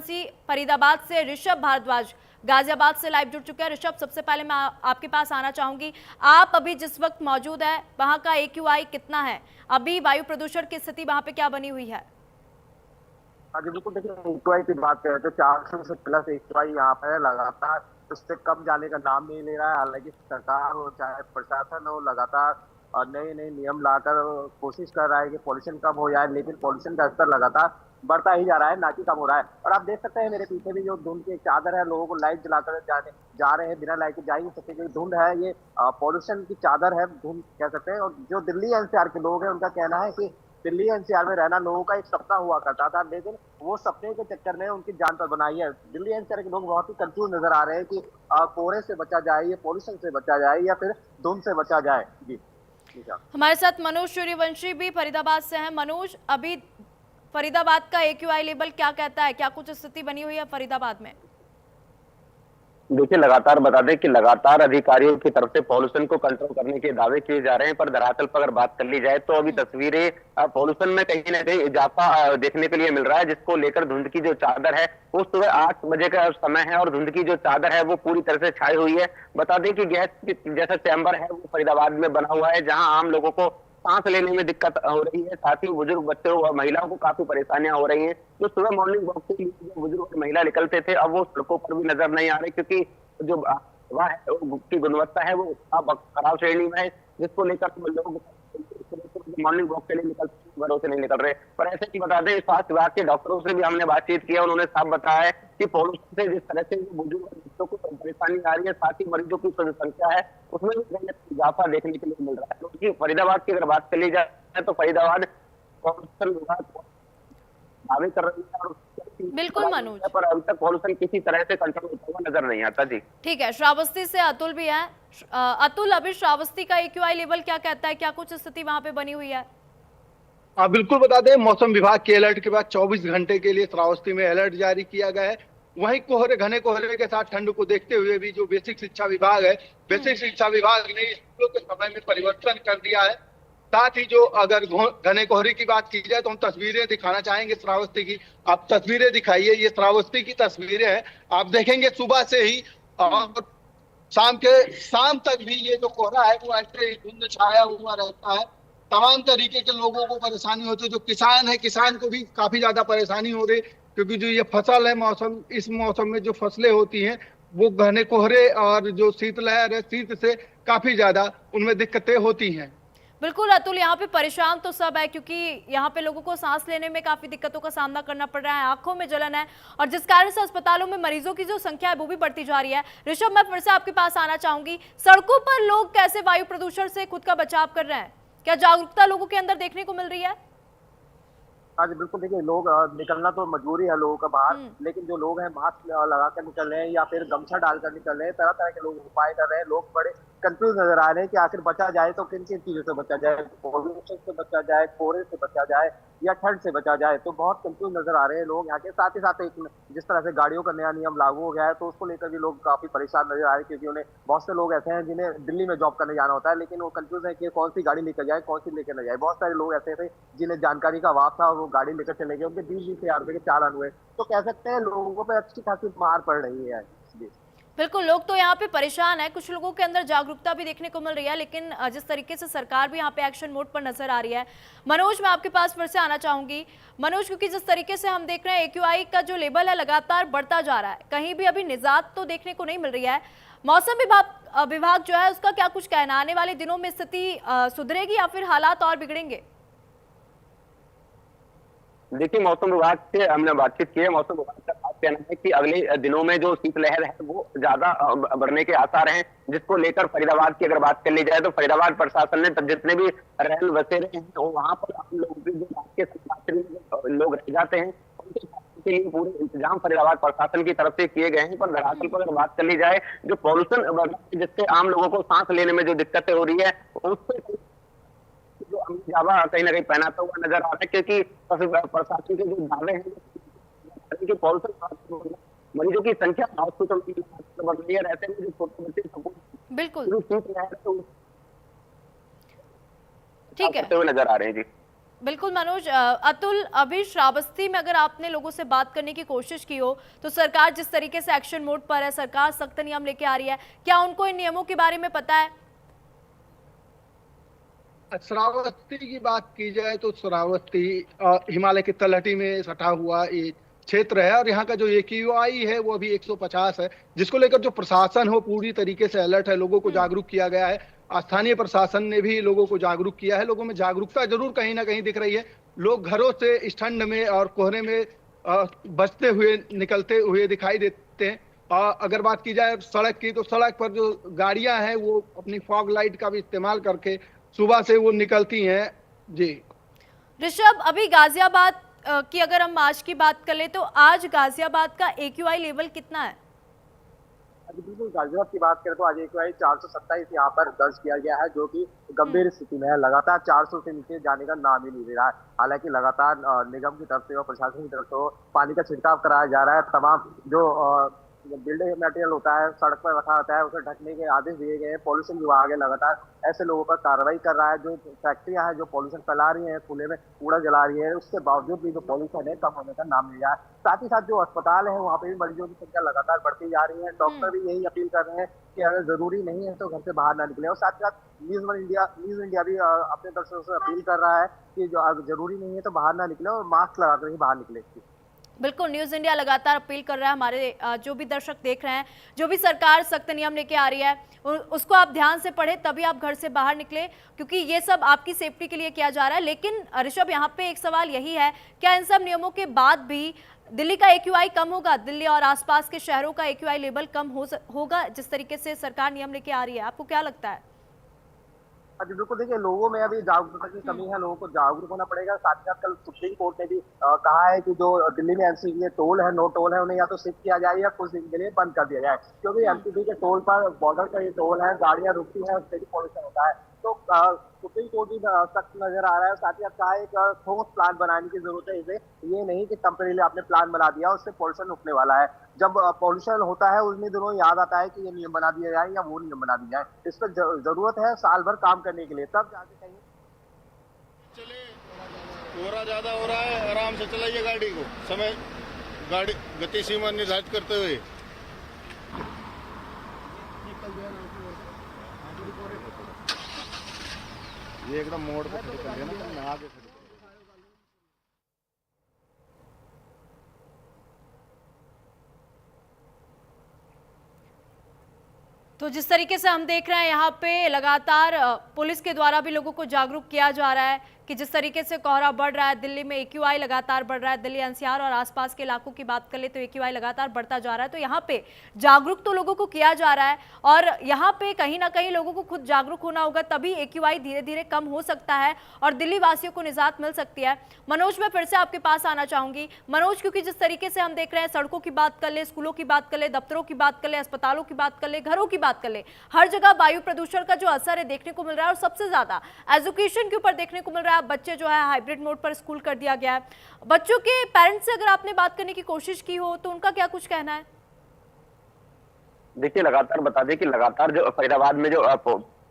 सूर्यवंशी फरीदाबाद से, ऋषभ भारद्वाज गाजियाबाद से लाइव जुड़ चुके हैं। ऋषभ, सबसे पहले मैं आपके पास आना चाहूंगी, आप अभी जिस वक्त मौजूद है वहां का AQI कितना है, अभी वायु प्रदूषण की स्थिति वहां पे क्या बनी हुई है? हाँ जी बिल्कुल, देखिए AQI की बात करें तो 400 से प्लस AQI यहाँ पे लगातार उससे कम जाने का नाम नहीं ले रहा है। हालांकि सरकार हो चाहे प्रशासन हो लगातार नए नए नियम लाकर कोशिश कर रहा है कि पॉल्यूशन कम हो जाए, लेकिन पॉल्यूशन का स्तर लगातार बढ़ता ही जा रहा है, ना कि कम हो रहा है। और आप देख सकते हैं मेरे पीछे भी जो धुंध की एक चादर है, लोगों को लाइट जलाकर जाने जा रहे हैं, बिना लाइट के जा ही नहीं सकते क्योंकि धुंध है, ये पॉल्यूशन की चादर है, धुंध कह सकते हैं। और जो दिल्ली NCR के लोग हैं उनका कहना है कि दिल्ली NCR में रहना लोगों का एक सपना हुआ करता था, लेकिन वो सपने के चक्कर में उनकी जान पर बनाई है। दिल्ली NCR के लोग बहुत ही कंफ्यूज नजर आ रहे हैं कि कोहरे से बचा जाए, या पॉल्यूशन से बचा जाए, या फिर धुंध से बचा जाए। जी हमारे साथ मनोज सूर्यवंशी भी फरीदाबाद से हैं। मनोज, अभी फरीदाबाद का AQI लेवल क्या कहता है, क्या कुछ स्थिति बनी हुई है फरीदाबाद में? देखिए, लगातार बता दें कि लगातार अधिकारियों की तरफ से पॉल्यूशन को कंट्रोल करने के दावे किए जा रहे हैं, पर दरअसल पर अगर बात कर ली जाए तो अभी तस्वीरें पॉल्यूशन में कहीं ना कहीं इजाफा देखने के लिए मिल रहा है, जिसको लेकर धुंध की जो चादर है वो सुबह 8 बजे का समय है और धुंध की जो चादर है वो पूरी तरह से छाई हुई है। बता दें कि गैस जैसा चैम्बर है वो फरीदाबाद में बना हुआ है, जहां आम लोगों को सांस लेने में दिक्कत हो रही है, साथ ही बुजुर्ग बच्चों और महिलाओं को काफी परेशानियां हो रही हैं। जो सुबह मॉर्निंग वॉक के लिए जो बुजुर्ग और महिला निकलते थे, अब वो सड़कों पर भी नजर नहीं आ रहे, क्योंकि जो हवा है की गुणवत्ता है वो खराब श्रेणी में है, जिसको लेकर लोग मॉर्निंग वॉक के लिए निकलते घरों से नहीं निकल रहे। पर ऐसे ही बता दें, स्वास्थ्य विभाग के डॉक्टरों से भी हमने बातचीत की है, उन्होंने साफ बताया है कि पॉल्यूशन से जिस तरह से बुजुर्ग और बच्चों को परेशानी आ रही है, साथ ही मरीजों की संख्या है उसमें भी इजाफा देखने के लिए मिल रहा है। क्योंकि फरीदाबाद की अगर बात कर ली जाए तो फरीदाबाद पॉल्यूशन विभाग दावे कर रही है और बिल्कुल मनोज, पर अभी तक पॉल्यूशन किसी तरह से कंट्रोल होता हुआ नजर नहीं आता। जी ठीक है। श्रावस्ती से अतुल भी है। अतुल, अभी श्रावस्ती का AQI लेवल क्या कहता है, क्या कुछ स्थिति वहां पे बनी हुई है? हाँ बिल्कुल, बता दें मौसम विभाग के अलर्ट के बाद 24 घंटे के लिए श्रावस्ती में अलर्ट जारी किया गया है। वहीं घने कोहरे के साथ ठंड को देखते हुए भी जो बेसिक शिक्षा विभाग है, बेसिक शिक्षा विभाग ने स्कूलों के समय में परिवर्तन कर दिया है। साथ ही जो अगर घने कोहरे की बात की जाए तो हम तस्वीरें दिखाना चाहेंगे श्रावस्ती की। आप तस्वीरें दिखाइए, ये श्रावस्ती की तस्वीरें हैं। आप देखेंगे सुबह से ही और शाम तक भी ये जो कोहरा है वो ऐसे ही धुंध छाया हुआ रहता है। तमाम तरीके के लोगों को परेशानी होती है। जो किसान है, किसान को भी काफी ज्यादा परेशानी हो रही, क्योंकि जो ये फसल है इस मौसम में जो फसलें होती हैं वो घने कोहरे और जो शीतलहर है, शीत से काफी ज्यादा उनमें दिक्कतें होती हैं। बिल्कुल अतुल, यहाँ पे परेशान तो सब है, क्योंकि यहाँ पे लोगों को सांस लेने में काफी दिक्कतों का सामना करना पड़ रहा है, आंखों में जलन है, और जिस कारण से अस्पतालों में मरीजों की जो संख्या है वो भी बढ़ती जा रही है। ऋषभ, मैं फिर से आपके पास आना चाहूंगी, सड़कों पर लोग कैसे वायु प्रदूषण से खुद का बचाव कर रहे हैं, क्या जागरूकता लोगों के अंदर देखने को मिल रही है? हाँ जी बिल्कुल, देखिए लोग निकलना तो मजबूरी है लोगों का बाहर, लेकिन जो लोग हैं मास्क लगा कर निकल रहे हैं या फिर गमछा डालकर निकल रहे हैं, तरह तरह के लोग उपाय कर रहे हैं। लोग बड़े कंफ्यूज नजर आ रहे हैं कि आखिर बचा जाए तो किन किन चीजों से बचा जाए, पॉल्यूशन से बचा जाए, कोहरे से बचा जाए, या ठंड से बचा जाए। तो बहुत कंफ्यूज नजर आ रहे हैं लोग यहाँ के। साथ ही साथ एक जिस तरह से गाड़ियों का नया नियम लागू हो गया है तो उसको लेकर भी लोग काफी परेशान नजर आ रहे हैं, क्योंकि उन्हें बहुत से लोग ऐसे हैं जिन्हें दिल्ली में जॉब करने जाना होता है, लेकिन वो कंफ्यूज है कि कौन सी गाड़ी लेकर जाए, कौन सी लेकर न जाए। बहुत सारे लोग ऐसे थे जिन्हें जानकारी का अभाव था और वो गाड़ी लेकर चले गए, उनके 20-20 हजार रुपए के चालान हुए। तो कह सकते हैं लोगों पे अच्छी खासी मार पड़ रही है। बिल्कुल, लोग तो यहाँ पे परेशान है, कुछ लोगों के अंदर जागरूकता भी देखने को मिल रही है, लेकिन जिस तरीके से सरकार भी यहाँ पे एक्शन मोड पर नजर आ रही है। मनोज, मैं आपके पास फिर से आना चाहूंगी। मनोज, क्योंकि जिस तरीके से हम देख रहे हैं AQI का जो लेवल है लगातार बढ़ता जा रहा है, कहीं भी अभी निजात तो देखने को नहीं मिल रही है। मौसम विभाग जो है उसका क्या कुछ कहना, आने वाले दिनों में स्थिति सुधरेगी या फिर हालात और बिगड़ेंगे? देखिए, मौसम विभाग से हमने बातचीत की है। मौसम विभाग का खास कहना है कि अगले दिनों में जो शीतलहर है वो ज्यादा बढ़ने के आसार हैं, जिसको लेकर फरीदाबाद की अगर बात कर ली जाए तो फरीदाबाद प्रशासन ने जितने भी रैन बसेरे हैं तो वहां पर हम लोग जो रात के लोग रह जाते हैं उनके लिए पूरे इंतजाम फरीदाबाद प्रशासन की तरफ से किए गए हैं। पर दरअसल पर अगर बात कर ली जाए जो पॉल्यूशन जिससे आम लोगों को सांस लेने में जो दिक्कतें हो रही है उससे जो अमिजावा कहीं ना कहीं पहनाता हुआ नजर आ रहा है, क्योंकि प्रशासन के जो दावे हैं कि पॉल्यूशन मरीजों की संख्या हॉस्पिटल की बढ़ रही है, रहते हैं जो छोटे बच्चे बिल्कुल ठीक है नजर आ रहे हैं। जी बिल्कुल मनोज, अतुल, अभी श्रावस्ती में अगर आपने लोगों से बात करने की कोशिश की हो तो सरकार जिस तरीके से एक्शन मोड पर है, सरकार सख्त नियम लेके आ रही है, क्या उनको इन नियमों के बारे में पता है? श्रावस्ती की बात की जाए तो श्रावस्ती हिमालय की तलहटी में सटा हुआ एक क्षेत्र है और यहाँ का जो AQI है वो अभी 150 है, जिसको लेकर जो प्रशासन हो पूरी तरीके से अलर्ट है। लोगों को जागरूक किया गया है, स्थानीय प्रशासन ने भी लोगों को जागरूक किया है। लोगों में जागरूकता जरूर कहीं ना कहीं दिख रही है। लोग घरों से इस ठंड में और कोहरे में बचते हुए निकलते हुए दिखाई देते हैं। अगर बात की जाए सड़क की तो सड़क पर जो गाड़ियां हैं वो अपनी फॉग लाइट का भी इस्तेमाल करके सुबह से वो निकलती हैं। जी ऋषभ, अभी गाजियाबाद की अगर हम आज की बात कर ले तो आज गाजियाबाद का AQI लेवल कितना है? अभी बिल्कुल गाजियाबाद की बात करें तो आज AQI 427 यहाँ पर दर्ज किया गया है, जो कि गंभीर स्थिति में है। लगातार 400 से नीचे जाने का नाम ही नहीं ले रहा है। हालांकि लगातार निगम की तरफ से और प्रशासन की तरफ से पानी का छिड़काव कराया जा रहा है। तमाम जो बिल्डिंग मटेरियल होता है सड़क पर रखा होता है उसे ढकने के आदेश दिए गए हैं। पॉल्यूशन विभाग है लगातार ऐसे लोगों पर कार्रवाई कर रहा है। जो फैक्ट्रियां हैं जो पॉल्यूशन फैला रही हैं, खुले में कूड़ा जला रही है, उसके बावजूद भी जो पॉल्यूशन है कम होने का नाम नहीं रहा है। साथ ही साथ जो अस्पताल है वहाँ पे भी मरीजों की संख्या लगातार बढ़ती जा रही है। डॉक्टर भी यही अपील कर रहे हैं कि अगर जरूरी नहीं है तो घर से बाहर ना निकले। और साथ ही साथ न्यूज इंडिया भी अपने दर्शकों से अपील कर रहा है कि जो अगर जरूरी नहीं है तो बाहर ना निकले और मास्क लगाकर ही बाहर निकले। बिल्कुल, न्यूज़ इंडिया लगातार अपील कर रहा है, हमारे जो भी दर्शक देख रहे हैं, जो भी सरकार सख्त नियम लेके आ रही है उसको आप ध्यान से पढ़ें, तभी आप घर से बाहर निकले, क्योंकि ये सब आपकी सेफ्टी के लिए किया जा रहा है। लेकिन ऋषभ, यहाँ पे एक सवाल यही है, क्या इन सब नियमों के बाद भी दिल्ली का AQI कम होगा? दिल्ली और आसपास के शहरों का AQI लेवल कम होगा जिस तरीके से सरकार नियम लेके आ रही है? आपको क्या लगता है? अभी बिल्कुल देखिए, लोगों में अभी जागरूकता की कमी है। लोगों को जागरूक होना पड़ेगा। साथ ही साथ कल सुप्रीम कोर्ट ने भी कहा है कि जो दिल्ली में एमसीबी के टोल है, नो टोल है, उन्हें या तो शिफ्ट किया जाए या कुछ दिन के लिए बंद कर दिया जाए, क्योंकि एमसीबी के टोल पर बॉर्डर का ये टोल है, गाड़ियां रुकती हैं, उससे भी पॉल्यूशन होता है। तो सुप्रीम कोर्ट भी सख्त नजर आ रहा है। साथ ही साथ कहा एक ठोस प्लान बनाने की जरूरत है। इसे ये नहीं कि टेम्परेरी आपने प्लान बना दिया उससे पॉल्यूशन रुकने वाला है। जब पॉल्यूशन होता है उन्हीं दिनों याद आता है कि ये नियम बना दिया जाए या वो नियम बना दिया जाए। इस पर जरूरत है साल भर काम करने के लिए, तब जाके कहीं चले। कोहरा ज्यादा हो रहा है, आराम से चलाइए गाड़ी को, समय गाड़ी गति सीमा निर्धारित करते हुए। ये एकदम मोड़ पे खड़ी कर देना, मैं आगे खड़ी। तो जिस तरीके से हम देख रहे हैं यहाँ पे लगातार पुलिस के द्वारा भी लोगों को जागरूक किया जा रहा है कि जिस तरीके से कोहरा बढ़ रहा है, दिल्ली में AQI लगातार बढ़ रहा है, दिल्ली NCR और आसपास के इलाकों की बात कर ले तो AQI लगातार बढ़ता जा रहा है। तो यहाँ पे जागरूक तो लोगों को किया जा रहा है और यहाँ पे कहीं ना कहीं लोगों को खुद जागरूक होना होगा, तभी AQI धीरे धीरे कम हो सकता है और दिल्ली वासियों को निजात मिल सकती है। मनोज, मैं फिर से आपके पास आना चाहूंगी। मनोज, क्योंकि जिस तरीके से हम देख रहे हैं, सड़कों की बात कर ले, स्कूलों की बात कर ले, दफ्तरों की बात कर ले, अस्पतालों की बात कर ले, घरों की बात कर ले, हर जगह वायु प्रदूषण का जो असर है देखने को मिल रहा है और सबसे ज्यादा एजुकेशन के ऊपर देखने को मिल रहा है। बच्चे जो है हाइब्रिड मोड पर स्कूल कर दिया गया है। बच्चों के पेरेंट्स से अगर आपने बात करने की कोशिश की हो तो उनका क्या कुछ कहना है? देखिए, लगातार बता दें कि लगातार जो फरीदाबाद में जो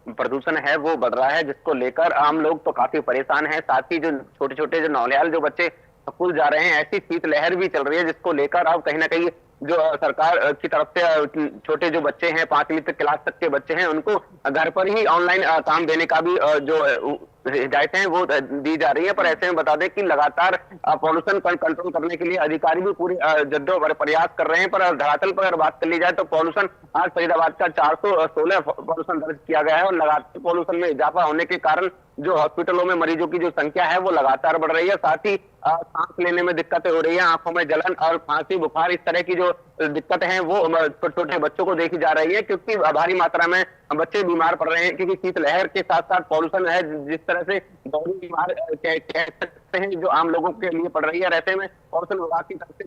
प्रदूषण है वो बढ़ रहा है, जिसको लेकर आम लोग तो काफी परेशान हैं। साथ ही जो छोटे छोटे जो नौनिहाल जो बच्चे स्कूल जा रहे हैं, ऐसी शीतलहर भी चल रही है, जिसको लेकर अब कहीं ना कहीं जो सरकार की तरफ से छोटे जो बच्चे हैं, 5वीं तक क्लास तक के बच्चे हैं, उनको घर पर ही ऑनलाइन काम देने का भी जो हिदायतें हैं वो दी जा रही है। पर ऐसे में बता दें कि लगातार पॉल्यूशन कंट्रोल करने के लिए अधिकारी भी पूरे जद्दोजहद प्रयास कर रहे हैं। पर धरातल पर अगर बात कर ली जाए तो पॉल्यूशन आज फरीदाबाद का 416 पॉल्यूशन दर्ज किया गया है और लगातार पॉल्यूशन में इजाफा होने के कारण जो हॉस्पिटलों में मरीजों की जो संख्या है वो लगातार बढ़ रही है। साथ ही सांस लेने में दिक्कतें हो रही है, आंखों में जलन और खांसी, बुखार, इस तरह की जो दिक्कतें हैं वो छोटे बच्चों को देखी जा रही है, क्योंकि भारी मात्रा में बच्चे बीमार पड़ रहे हैं। क्योंकि शीतलहर के साथ साथ पॉल्यूशन है, जिस तरह से गंभीर बीमार कह सकते हैं जो आम लोगों के लिए पड़ रही है। ऐसे में पॉल्यूशन विभाग की तरफ से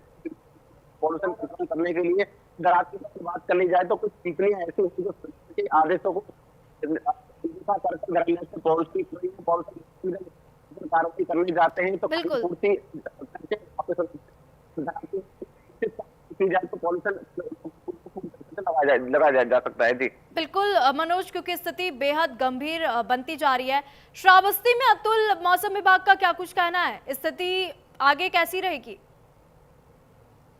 पॉल्यूशन कंट्रोल करने के लिए दराज की बात कर ली जाए तो कुछ टिप्पणियां ऐसी होती है जो आदेशों को कार्रवाई करने जाते हैं तो पूर्ति की जाए तो पॉल्यूशन लगा जा सकता है। जी बिल्कुल मनोज, क्योंकि स्थिति बेहद गंभीर बनती जा रही है। श्रावस्ती में अतुल, मौसम विभाग का क्या कुछ कहना है, स्थिति आगे कैसी रहेगी?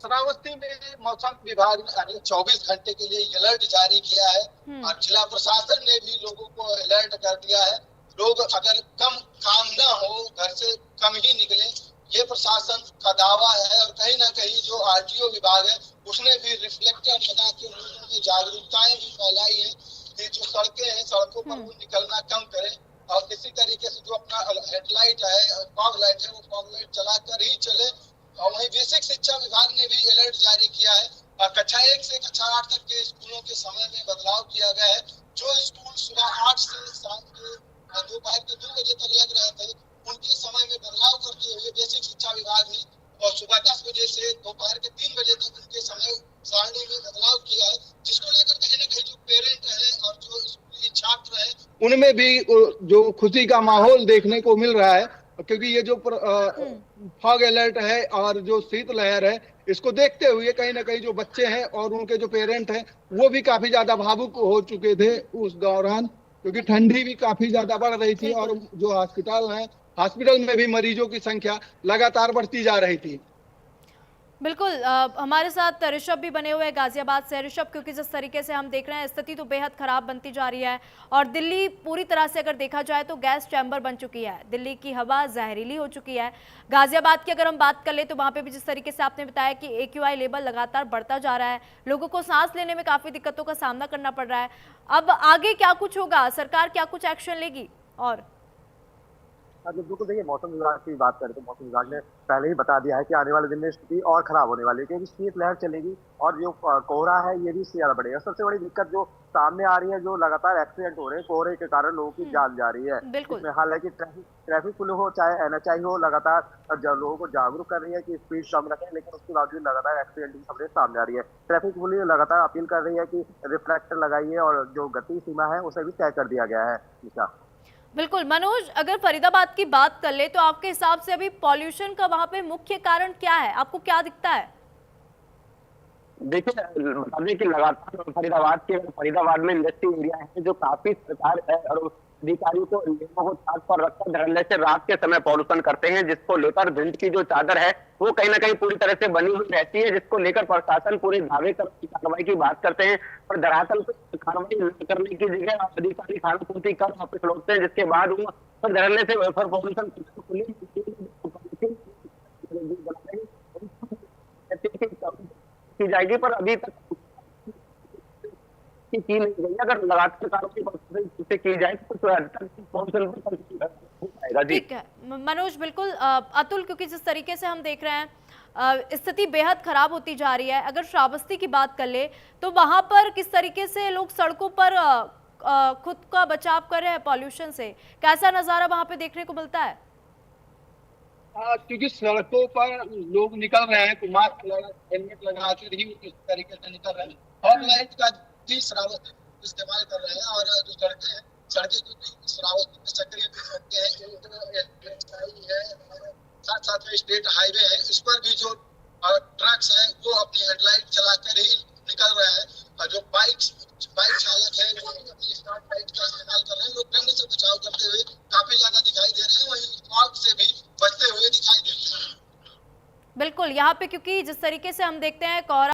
श्रावस्ती में मौसम विभाग ने अगले 24 घंटे के लिए अलर्ट जारी किया है और जिला प्रशासन ने भी लोगों को अलर्ट कर दिया है। लोग अगर कम काम न हो, घर से कम ही निकले, ये प्रशासन का दावा है। और कहीं ना कहीं जो आरटीओ विभाग है उसने भी रिफ्लेक्टर लगा के लोगों में जागरूकताएं भी फैलाई है कि जो सड़कें हैं सड़कों पर वो निकलना कम करें और इसी तरीके से जो अपना हेडलाइट है, फॉग लाइट है, वो फॉग लाइट चलाकर ही चले। और वहीं बेसिक शिक्षा विभाग ने भी अलर्ट जारी किया है। कक्षा 1 से कक्षा 8 तक के स्कूलों के समय में बदलाव किया गया है। जो स्कूल सुबह 8 से शाम के दोपहर के 2 बजे तक लग रहे थे, उनके समय में बदलाव करते हुए बेसिक शिक्षा विभाग ने और सुबह 10 बजे से दोपहर के 3 बजे तक उनके समय सारणी में बदलाव किया है, जिसको लेकर कहीं ना कहीं जो पेरेंट है और जो स्कूली छात्र है उनमें भी जो खुशी का माहौल देखने को मिल रहा है। क्योंकि ये जो फॉग अलर्ट है और जो शीतलहर है, इसको देखते हुए कहीं ना कहीं जो बच्चे हैं और उनके जो पेरेंट हैं वो भी काफी ज्यादा भावुक हो चुके थे उस दौरान, क्योंकि ठंडी भी काफी ज्यादा बढ़ रही थी और जो हॉस्पिटल में भी मरीजों की संख्या लगातार बढ़ती जा रही थी। बिल्कुल हमारे साथ ऋषभ भी बने हुए हैं गाजियाबाद से। ऋषभ, क्योंकि जिस तरीके से हम देख रहे हैं स्थिति तो बेहद खराब बनती जा रही है और दिल्ली पूरी तरह से अगर देखा जाए तो गैस चैम्बर बन चुकी है, दिल्ली की हवा जहरीली हो चुकी है। गाजियाबाद की अगर हम बात कर ले तो वहाँ पे भी जिस तरीके से आपने बताया कि AQI लेवल लगातार बढ़ता जा रहा है, लोगों को सांस लेने में काफ़ी दिक्कतों का सामना करना पड़ रहा है। अब आगे क्या कुछ होगा, सरकार क्या कुछ एक्शन लेगी? और बिल्कुल, देखिए मौसम विभाग की बात करें तो मौसम विभाग ने पहले ही बता दिया है कि आने वाले दिन में स्थिति और खराब होने वाली है, क्योंकि शीतलहर चलेगी और जो कोहरा है ये भी इससे ज्यादा बढ़ेगा। सबसे बड़ी दिक्कत जो सामने आ रही है, जो लगातार एक्सीडेंट हो रहे हैं कोहरे के कारण, लोगों की जान जा रही है। इसमें हालांकि ट्रैफिक पुलिस हो चाहे NHI हो, लगातार लोगों को जागरूक कर रही है कि स्पीड कम रखें, लेकिन उसके बावजूद लगातार एक्सीडेंट की खबरें सामने आ रही है। ट्रैफिक पुलिस लगातार अपील कर रही है कि रिफ्लेक्टर लगाइए और जो गति सीमा है उसे भी तय कर दिया गया है। बिल्कुल मनोज, अगर फरीदाबाद की बात कर ले तो आपके हिसाब से अभी पॉल्यूशन का वहां पे मुख्य कारण क्या है, आपको क्या दिखता है? देखिए, बता दें कि लगातार फरीदाबाद में इंडस्ट्री एरिया है जो काफी सरकार है और अधिकारियों को नियमों को ताक पर रखकर धरने से रात के समय पॉल्यूशन करते हैं, जिसको लेकर धुंध की जो चादर है वो कहीं ना कहीं पूरी तरह से बनी हुई रहती है, जिसको लेकर प्रशासन पूरे दावे की कार्रवाई की बात करते हैं और धरातल पर कार्रवाई न करने की जगह अधिकारी खानापूर्ति कर वापस लौटते हैं, जिसके बाद वो धरने से पॉल्यूशन की जाएगी। पर अभी तक की नहीं गई, अगर लगातार कार्रवाई की जाए तो कुछ हद तक पाएगा। ठीक है मनोज, बिल्कुल अतुल, क्योंकि जिस तरीके से हम देख रहे हैं स्थिति बेहद खराब होती जा रही है। अगर श्रावस्ती की बात कर ले तो वहां पर किस तरीके से लोग सड़कों पर खुद का बचाव कर रहे हैं पॉल्यूशन से, कैसा नजारा वहां पे देखने को मिलता है? क्योंकि सड़कों पर लोग निकल रहे हैं तो मास्क लगा, हेलमेट लगा कर ही इस तरीके से निकल रहे हैं। फॉग लाइट का भी श्रावस्ती इस्तेमाल कर रहे हैं और जो सड़कें जो श्रावस्ती में सक्रिय भी होते हैं, जो है साथ साथ में स्टेट हाईवे है, इस पर भी जो ट्रक्स हैं वो अपनी हेडलाइट चलाकर ही निकल रहे हैं। और जो बाइक चालक है वो अपनी स्टार्ट लाइट का इस्तेमाल कर रहे हैं। लोग ठंड से बचाव करते हुए काफी ज्यादा दिखाई दे रहे हैं, वहीं फॉग से भी बचते हुए दिखाई दे रहे हैं। बिल्कुल, यहाँ पे क्योंकि जिस तरीके से हम देखते हैं कोहरा